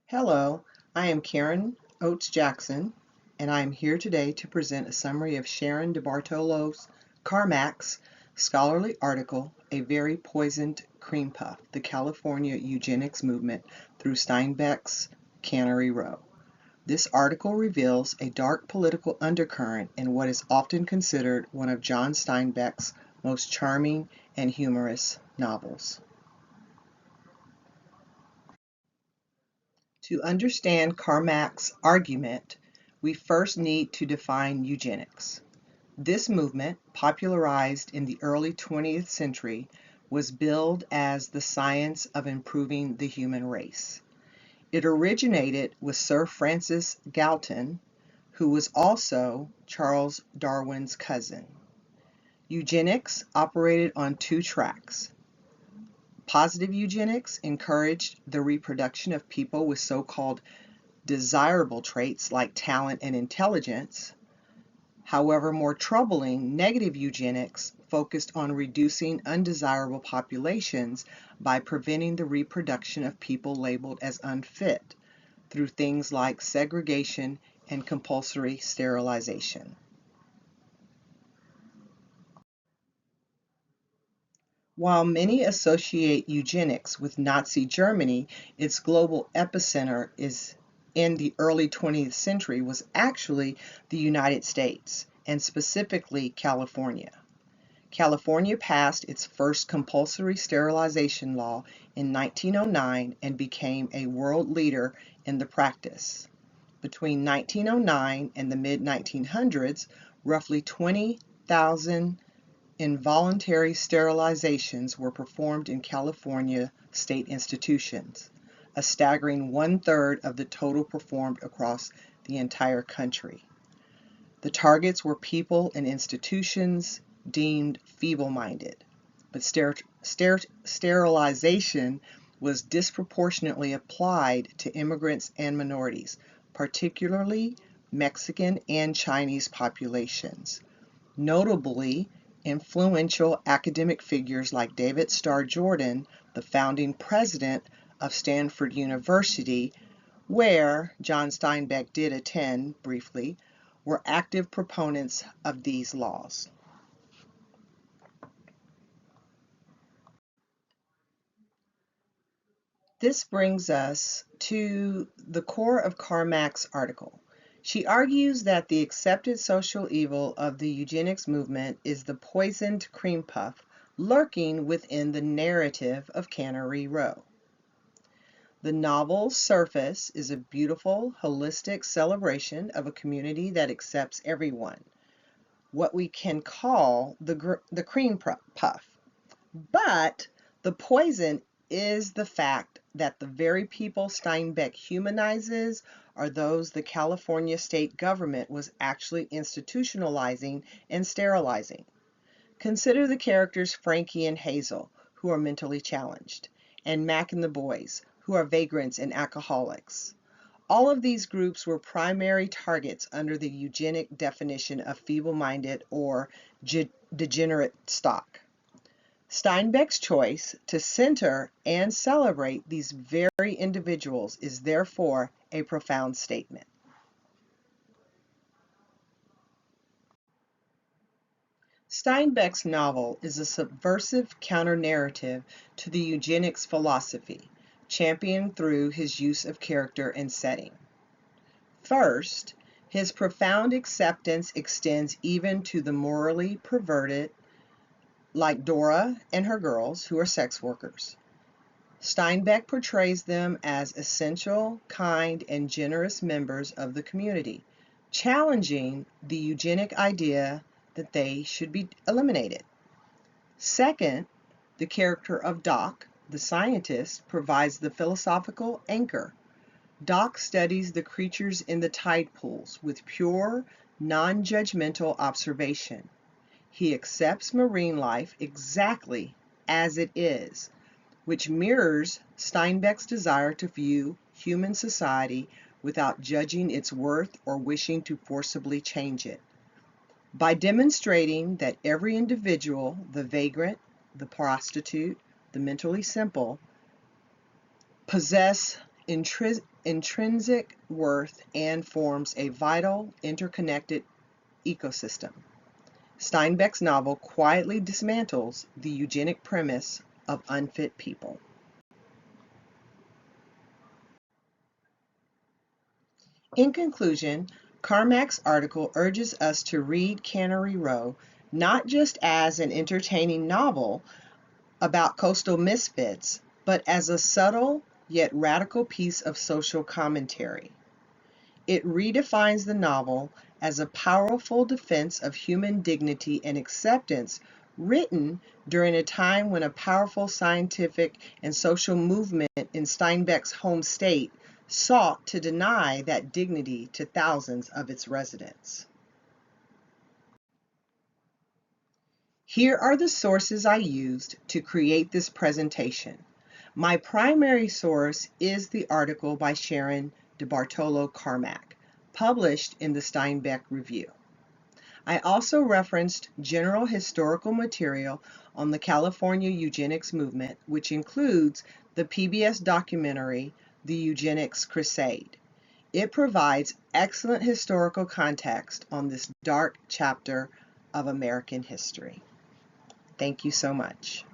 Hello, I am Karen Oates Jackson, and I am here today to present a summary of Sharon Debartolo's Carmack's scholarly article, A Very Poisoned Cream Puff, the California Eugenics Movement through Steinbeck's Cannery Row. This article reveals a dark political undercurrent in what is often considered one of John Steinbeck's most charming and humorous novels. To understand Carmack's argument, we first need to define eugenics. This movement, popularized in the early 20th century, was billed as the science of improving the human race. It originated with Sir Francis Galton, who was also Charles Darwin's cousin. Eugenics operated on two tracks. Positive eugenics encouraged the reproduction of people with so-called desirable traits like talent and intelligence. However, more troubling, negative eugenics focused on reducing undesirable populations by preventing the reproduction of people labeled as unfit through things like segregation and compulsory sterilization. While many associate eugenics with Nazi Germany, its global epicenter is in the early 20th century was actually the United States, and specifically California. California passed its first compulsory sterilization law in 1909 and became a world leader in the practice. Between 1909 and the mid-1900s, roughly 20,000 involuntary sterilizations were performed in California state institutions, a staggering one-third of the total performed across the entire country. The targets were people and institutions deemed feeble-minded, but sterilization was disproportionately applied to immigrants and minorities, particularly Mexican and Chinese populations. Notably, influential academic figures like David Starr Jordan, the founding president of Stanford University, where John Steinbeck did attend briefly, were active proponents of these laws. This brings us to the core of Carmack's article. She argues that the accepted social evil of the eugenics movement is the poisoned cream puff lurking within the narrative of Cannery Row. The novel's surface is a beautiful, holistic celebration of a community that accepts everyone, what we can call the cream puff. But the poison is the fact that the very people Steinbeck humanizes are those the California state government was actually institutionalizing and sterilizing. Consider the characters Frankie and Hazel, who are mentally challenged, and Mac and the boys, who are vagrants and alcoholics. All of these groups were primary targets under the eugenic definition of feeble-minded or degenerate stock. Steinbeck's choice to center and celebrate these very individuals is therefore a profound statement. Steinbeck's novel is a subversive counter-narrative to the eugenics philosophy, championed through his use of character and setting. First, his profound acceptance extends even to the morally perverted, like Dora and her girls, who are sex workers. Steinbeck portrays them as essential, kind, and generous members of the community, challenging the eugenic idea that they should be eliminated. Second, the character of Doc, the scientist, provides the philosophical anchor. Doc studies the creatures in the tide pools with pure, non-judgmental observation. He accepts marine life exactly as it is, which mirrors Steinbeck's desire to view human society without judging its worth or wishing to forcibly change it. By demonstrating that every individual, the vagrant, the prostitute, the mentally simple, possess intrinsic worth and forms a vital, interconnected ecosystem. Steinbeck's novel quietly dismantles the eugenic premise of unfit people. In conclusion, Carmack's article urges us to read Cannery Row not just as an entertaining novel about coastal misfits, but as a subtle yet radical piece of social commentary. It redefines the novel as a powerful defense of human dignity and acceptance, written during a time when a powerful scientific and social movement in Steinbeck's home state sought to deny that dignity to thousands of its residents. Here are the sources I used to create this presentation. My primary source is the article by Sharon Debartolo Carmack, published in the Steinbeck Review. I also referenced general historical material on the California eugenics movement, which includes the PBS documentary, The Eugenics Crusade. It provides excellent historical context on this dark chapter of American history. Thank you so much.